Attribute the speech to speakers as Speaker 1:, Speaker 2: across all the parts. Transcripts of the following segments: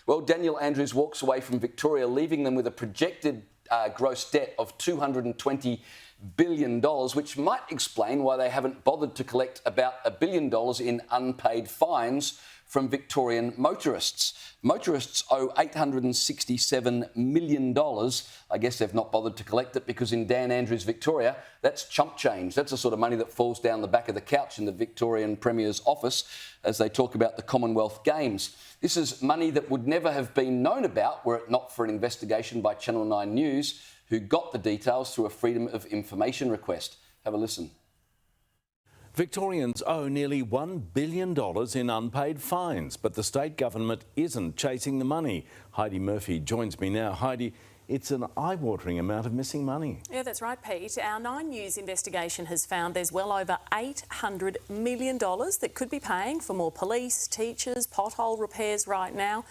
Speaker 1: Well, Daniel Andrews walks away from Victoria, leaving them with a projected gross debt of $220 billion, which might explain why they haven't bothered to collect about $1 billion in unpaid fines from Victorian motorists. Motorists owe $867 million. I guess they've not bothered to collect it because in Dan Andrews' Victoria, that's chump change. That's the sort of money that falls down the back of the couch in the Victorian Premier's office as they talk about the Commonwealth Games. This is money that would never have been known about were it not for an investigation by Channel 9 News, who got the details through a Freedom of Information request. Have a listen.
Speaker 2: Victorians owe nearly $1 billion in unpaid fines, but the state government isn't chasing the money. Heidi Murphy joins me now. Heidi, it's an eye-watering amount of missing money.
Speaker 3: Yeah, that's right, Pete. Our 9 News investigation has found there's well over $800 million that could be paying for more police, teachers, pothole repairs right now.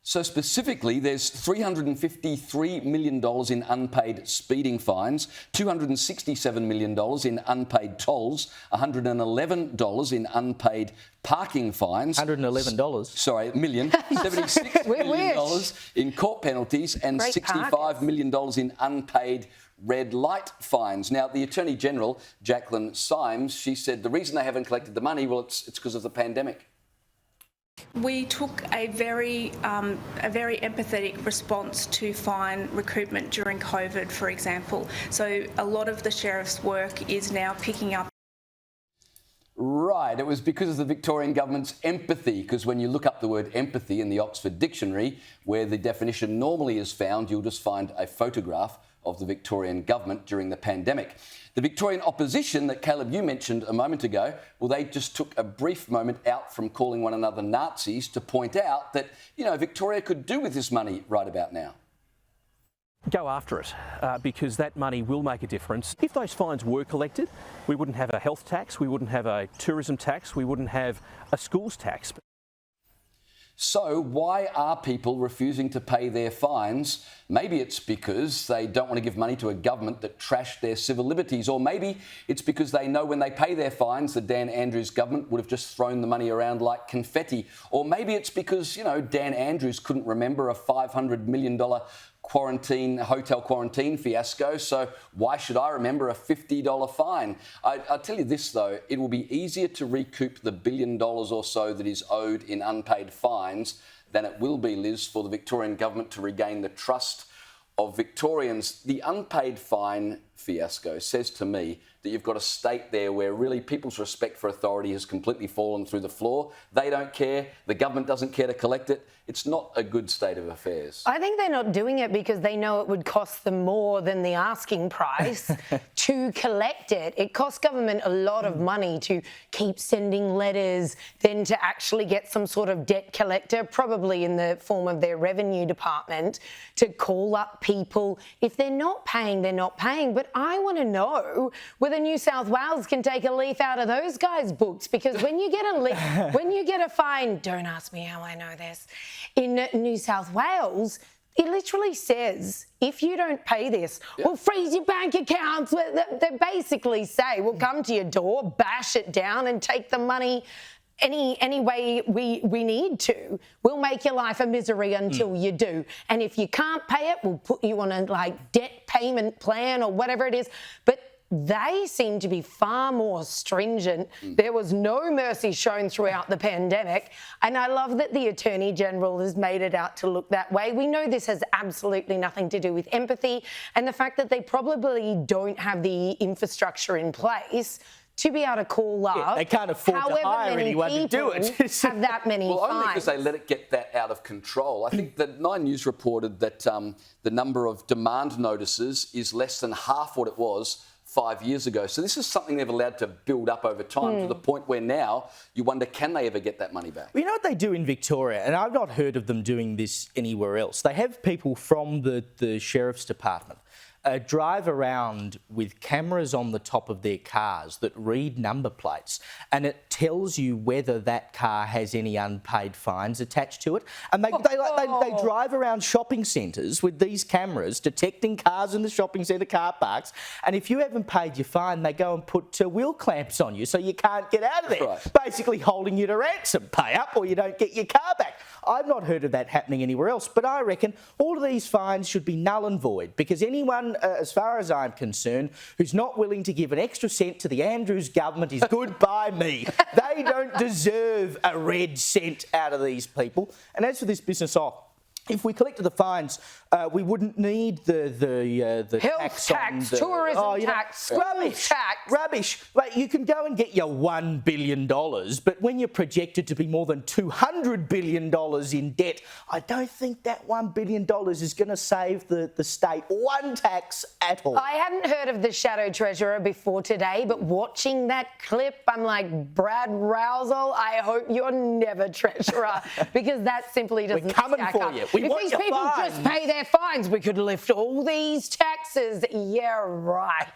Speaker 1: So specifically, there's $353 million in unpaid speeding fines, $267 million in unpaid tolls, $111 in unpaid parking fines.
Speaker 4: $111?
Speaker 1: Sorry, million. $76 million in court penalties and $65 million in unpaid red light fines. Now, the Attorney-General, Jacqueline Symes, she said the reason they haven't collected the money, well, it's because of the pandemic.
Speaker 5: We took a very empathetic response to fine recoupment during COVID, for example. So a lot of the sheriff's work is now picking up.
Speaker 1: Right, it was because of the Victorian government's empathy, because when you look up the word empathy in the Oxford Dictionary, where the definition normally is found, you'll just find a photograph of the Victorian government during the pandemic. The Victorian opposition that, Caleb, you mentioned a moment ago, well, they just took a brief moment out from calling one another Nazis to point out that, you know, Victoria could do with this money right about now.
Speaker 4: Go after it, because that money will make a difference. If those fines were collected, we wouldn't have a health tax, we wouldn't have a tourism tax, we wouldn't have a schools tax.
Speaker 1: So why are people refusing to pay their fines? Maybe it's because they don't want to give money to a government that trashed their civil liberties, or maybe it's because they know when they pay their fines, the Dan Andrews government would have just thrown the money around like confetti. Or maybe it's because, you know, Dan Andrews couldn't remember a $500 million hotel quarantine fiasco, so why should I remember a $50 fine? I'll tell you this, though, it will be easier to recoup the $1 billion or so that is owed in unpaid fines than it will be, Liz, for the Victorian government to regain the trust of Victorians. The unpaid fine fiasco says to me that you've got a state there where really people's respect for authority has completely fallen through the floor. They don't care. The government doesn't care to collect it. It's not a good state of affairs.
Speaker 6: I think they're not doing it because they know it would cost them more than the asking price to collect it. It costs government a lot of money to keep sending letters, then to actually get some sort of debt collector, probably in the form of their revenue department, to call up people. If they're not paying, they're not paying. But I want to know whether New South Wales can take a leaf out of those guys' books, because when you get a fine, don't ask me how I know this, in New South Wales, it literally says, if you don't pay this, we'll freeze your bank accounts. They basically say, we'll come to your door, bash it down and take the money any way we need to. We'll make your life a misery until you do. And if you can't pay it, we'll put you on a debt payment plan or whatever it is. But they seem to be far more stringent. There was no mercy shown throughout the pandemic. And I love that the Attorney-General has made it out to look that way. We know this has absolutely nothing to do with empathy, and the fact that they probably don't have the infrastructure in place to be able to call up.
Speaker 4: They can't afford to hire anyone to do it.
Speaker 6: Have that many
Speaker 1: well,
Speaker 6: fines.
Speaker 1: only because they let it get that out of control. I think that 9 News reported that the number of demand notices is less than half what it was 5 years ago. So this is something they've allowed to build up over time to the point where now you wonder, can they ever get that money back?
Speaker 7: Well, you know what they do in Victoria, and I've not heard of them doing this anywhere else. They have people from the Sheriff's Department drive around with cameras on the top of their cars that read number plates, and it tells you whether that car has any unpaid fines attached to it. And they drive around shopping centres with these cameras detecting cars in the shopping centre car parks, and if you haven't paid your fine, they go and put wheel clamps on you so you can't get out of there,
Speaker 1: right.
Speaker 7: basically holding you to ransom. Pay up or you don't get your car back. I've not heard of that happening anywhere else, but I reckon all of these fines should be null and void, because anyone, as far as I'm concerned, who's not willing to give an extra cent to the Andrews government is good by me. They don't deserve a red cent out of these people. And as for this business off, if we collected the fines, we wouldn't need the
Speaker 6: Health tax,
Speaker 7: on
Speaker 6: tourism tax,
Speaker 7: rubbish,
Speaker 6: tax.
Speaker 7: rubbish. Like, you can go and get your $1 billion, but when you're projected to be more than $200 billion in debt, I don't think that $1 billion is going to save the state one tax at all.
Speaker 6: I hadn't heard of the Shadow Treasurer before today, but watching that clip, I'm like, Brad Rousel, I hope you're never Treasurer, because that simply doesn't
Speaker 7: coming
Speaker 6: stack
Speaker 7: for
Speaker 6: up.
Speaker 7: you. We
Speaker 6: if
Speaker 7: want
Speaker 6: these
Speaker 7: your
Speaker 6: people
Speaker 7: fines.
Speaker 6: just pay their fines, we could lift all these taxes. Yeah, right.